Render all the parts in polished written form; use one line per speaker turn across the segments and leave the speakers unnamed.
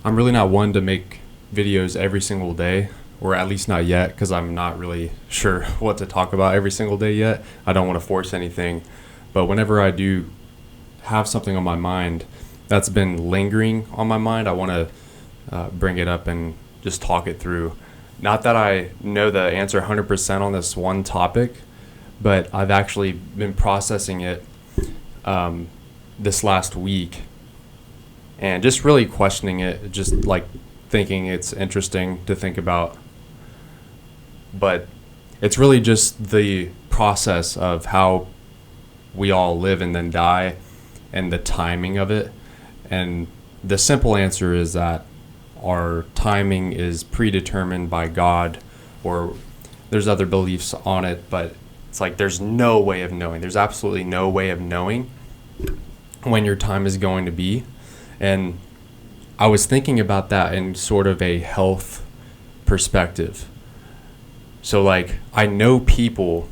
I'm really not one to make videos every single day, or at least not yet, because I'm not really sure what to talk about every single day yet. I don't want to force anything. But whenever I do have something on my mind that's been lingering on my mind, I want to bring it up and just talk it through. Not that I know the answer 100% on this one topic, but I've actually been processing it this last week and just really questioning it, just like thinking it's interesting to think about. But it's really just the process of how we all live and then die and the timing of it. And the simple answer is that our timing is predetermined by God, or there's other beliefs on it, but it's like there's no way of knowing. There's absolutely no way of knowing when your time is going to be. And I was thinking about that in sort of a health perspective. So like I know people,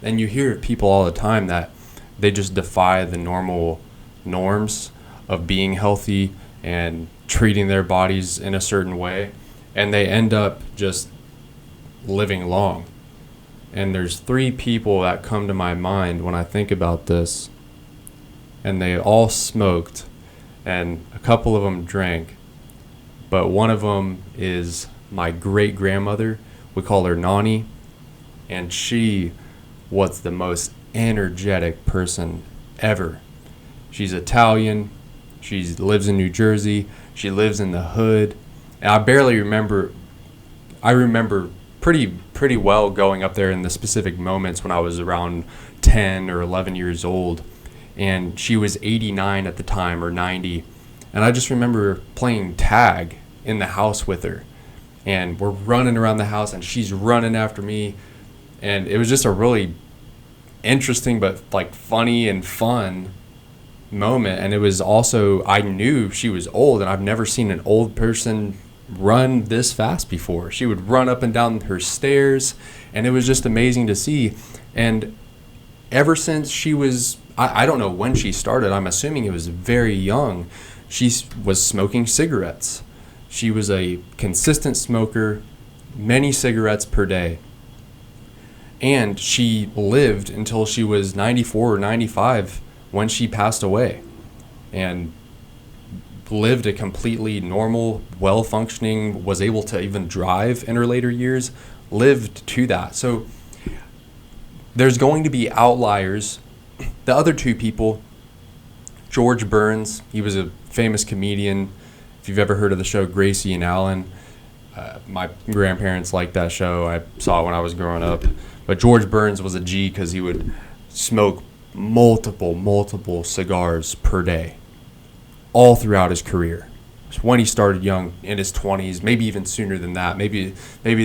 and you hear people all the time that they just defy the norms of being healthy and treating their bodies in a certain way, and they end up just living long. And there's 3 people that come to my mind when I think about this, and they all smoked, and a couple of them drank, but one of them is my great grandmother. We call her Nani, and she was the most energetic person ever. She's Italian. She lives in New Jersey. She lives in the hood. And I remember pretty well going up there in the specific moments when I was around 10 or 11 years old. And she was 89 at the time, or 90. And I just remember playing tag in the house with her. And we're running around the house, and she's running after me. And it was just a really interesting but like funny and fun moment. And it was also, I knew she was old, and I've never seen an old person run this fast before. She would run up and down her stairs, and it was just amazing to see. And ever since she was, I don't know when she started, I'm assuming it was very young, she was smoking cigarettes. She was a consistent smoker, many cigarettes per day. And she lived until she was 94 or 95 when she passed away, and lived a completely normal, well-functioning, was able to even drive in her later years, lived to that. So there's going to be outliers. The other 2 people, George Burns, he was a famous comedian. If you've ever heard of the show Gracie and Allen, my grandparents liked that show. I saw it when I was growing up. But George Burns was a G because he would smoke multiple cigars per day all throughout his career. When he started young, in his 20s, maybe even sooner than that. Maybe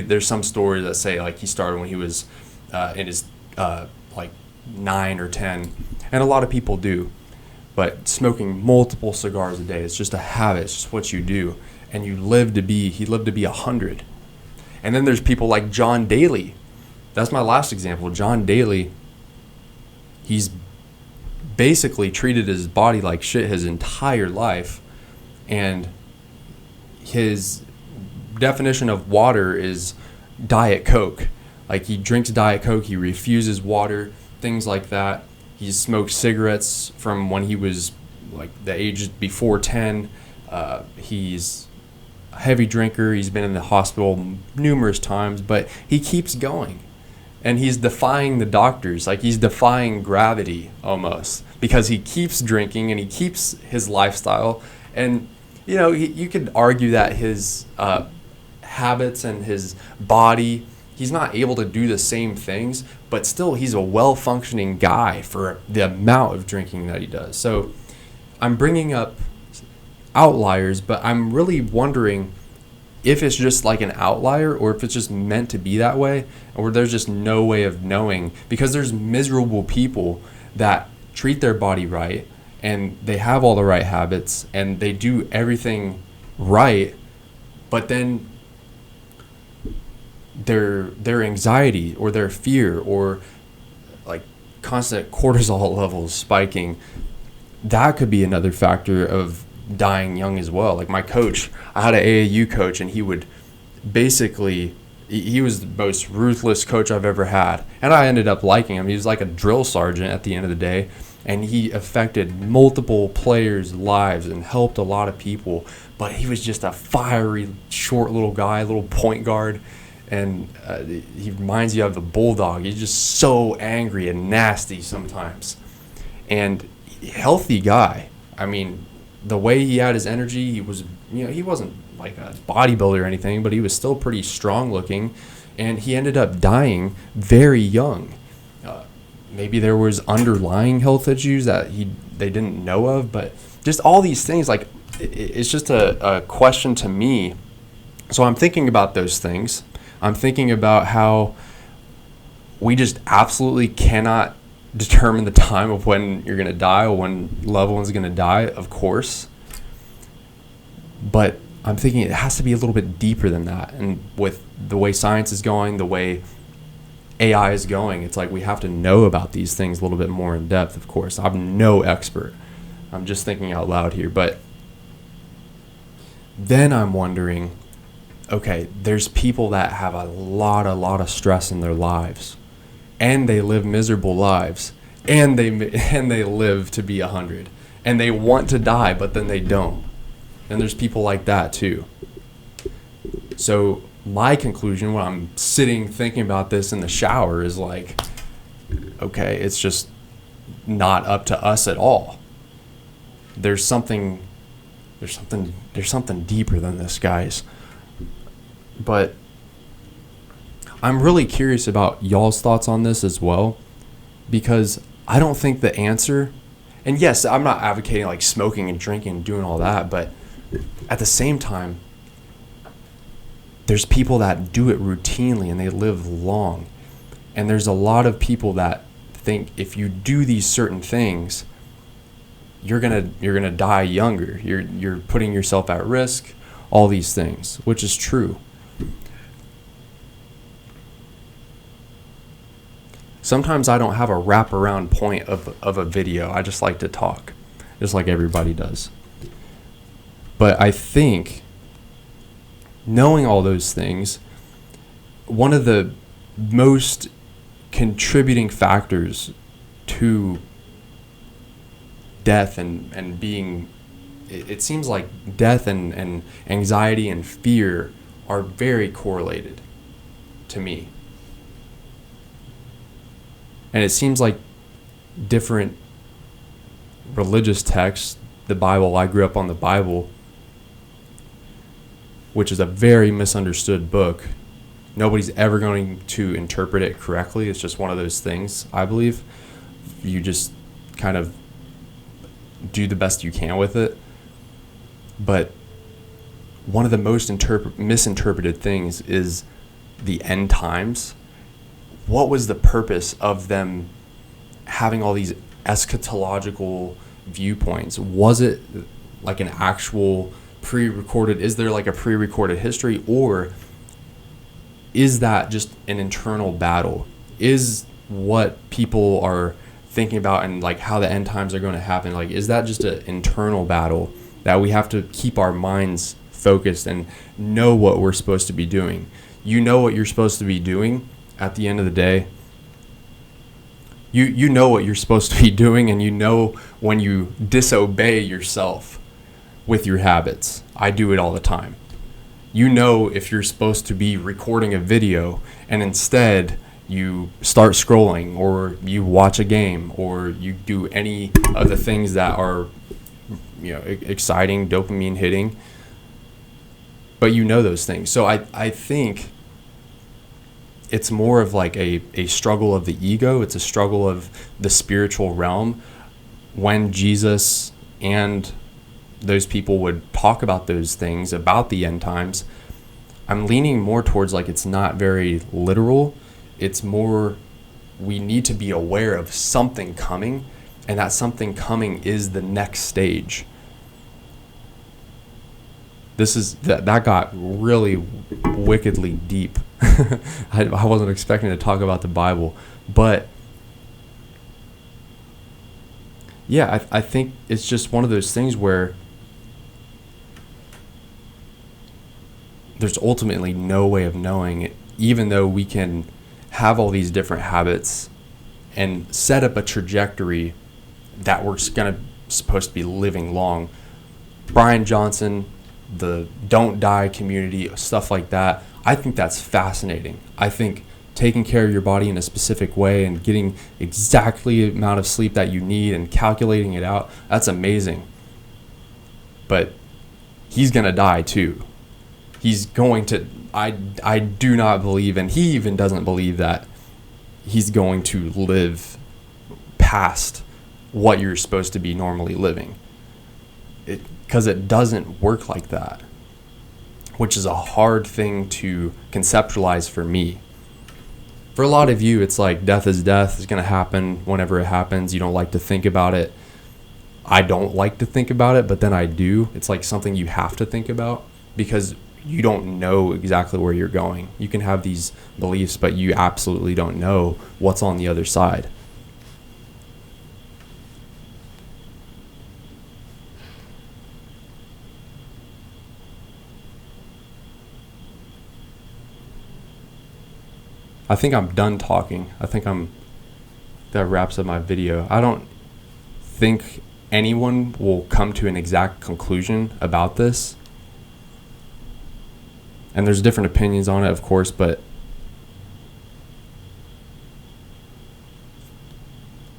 there's some stories that say like he started when he was in his like 9 or 10, and a lot of people do. But smoking multiple cigars a day is just a habit. It's just what you do, and he lived to be 100. And then there's people like John Daly. That's my last example. John Daly, he's basically treated his body like shit his entire life, and his definition of water is Diet Coke. Like, he drinks Diet Coke, he refuses water, things like that. He smoked cigarettes from when he was like the age before 10. He's a heavy drinker. He's been in the hospital numerous times, but he keeps going. And he's defying the doctors, like he's defying gravity almost, because he keeps drinking and he keeps his lifestyle. And, you know, you could argue that his habits and his body, he's not able to do the same things, but still he's a well-functioning guy for the amount of drinking that he does. So I'm bringing up outliers, but I'm really wondering if it's just like an outlier, or if it's just meant to be that way, or there's just no way of knowing, because there's miserable people that treat their body right, and they have all the right habits, and they do everything right, but then their anxiety or their fear or like constant cortisol levels spiking, that could be another factor of dying young as well. Like my coach, I had an AAU coach, and he would basically, he was the most ruthless coach I've ever had. And I ended up liking him. He was like a drill sergeant at the end of the day. And he affected multiple players' lives and helped a lot of people. But he was just a fiery, short little guy, little point guard. And he reminds you of a bulldog. He's just so angry and nasty sometimes. And healthy guy. I mean, the way he had his energy, he was, he wasn't like a bodybuilder or anything, but he was still pretty strong looking. And he ended up dying very young. Maybe there was underlying health issues that they didn't know of, but just all these things, like it's just a question to me. So I'm thinking about those things. I'm thinking about how we just absolutely cannot determine the time of when you're going to die or when loved one's going to die, of course. But I'm thinking it has to be a little bit deeper than that. And with the way science is going, the way AI is going, it's like we have to know about these things a little bit more in depth, of course. I'm no expert. I'm just thinking out loud here. But then I'm wondering, okay, there's people that have a lot of stress in their lives, and they live miserable lives, and they live to be 100, and they want to die, but then they don't. And there's people like that too. So my conclusion when I'm sitting thinking about this in the shower is like, okay, it's just not up to us at all. There's something deeper than this, guys. But I'm really curious about y'all's thoughts on this as well, because I don't think the answer, and yes, I'm not advocating like smoking and drinking and doing all that, but at the same time, there's people that do it routinely and they live long. And there's a lot of people that think if you do these certain things, you're gonna die younger. You're putting yourself at risk, all these things, which is true. Sometimes I don't have a wraparound point of a video. I just like to talk, just like everybody does. But I think, knowing all those things, one of the most contributing factors to death and being, it seems like death and anxiety and fear are very correlated to me. And it seems like different religious texts, the Bible, I grew up on the Bible, which is a very misunderstood book. Nobody's ever going to interpret it correctly. It's just one of those things, I believe. You just kind of do the best you can with it. But one of the most misinterpreted things is the end times. What was the purpose of them having all these eschatological viewpoints? Was it like an actual pre-recorded, is there like a pre-recorded history, or is that just an internal battle? Is what people are thinking about and like how the end times are going to happen, like is that just an internal battle that we have to keep our minds focused and know what we're supposed to be doing? You know what you're supposed to be doing at the end of the day. You know what you're supposed to be doing, and you know when you disobey yourself with your habits. I do it all the time. You know if you're supposed to be recording a video and instead you start scrolling, or you watch a game, or you do any of the things that are, exciting, dopamine hitting. But you know those things. So I think it's more of like a struggle of the ego. It's a struggle of the spiritual realm. When Jesus and those people would talk about those things, about the end times, I'm leaning more towards like it's not very literal. It's more we need to be aware of something coming, and that something coming is the next stage. That got really wickedly deep. I wasn't expecting to talk about the Bible, but yeah, I think it's just one of those things where there's ultimately no way of knowing it, even though we can have all these different habits and set up a trajectory that we're supposed to be living long. Brian Johnson, the Don't Die community, stuff like that, I think that's fascinating. I think taking care of your body in a specific way and getting exactly the amount of sleep that you need and calculating it out, that's amazing. But he's going to die too. He's going to, I do not believe, and he even doesn't believe that he's going to live past what you're supposed to be normally living. Because it doesn't work like that, which is a hard thing to conceptualize for me. For a lot of you, it's like death is death. It's going to happen whenever it happens. You don't like to think about it. I don't like to think about it, but then I do. It's like something you have to think about because you don't know exactly where you're going. You can have these beliefs, but you absolutely don't know what's on the other side. I think I'm done talking. That wraps up my video. I don't think anyone will come to an exact conclusion about this. And there's different opinions on it, of course, but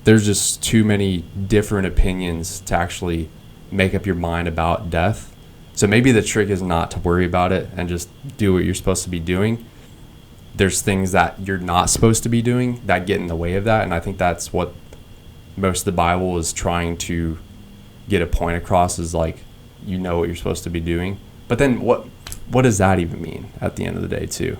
there's just too many different opinions to actually make up your mind about death. So maybe the trick is not to worry about it and just do what you're supposed to be doing. There's things that you're not supposed to be doing that get in the way of that, and I think that's what most of the Bible is trying to get a point across, is like, you know what you're supposed to be doing. But then what does that even mean at the end of the day too?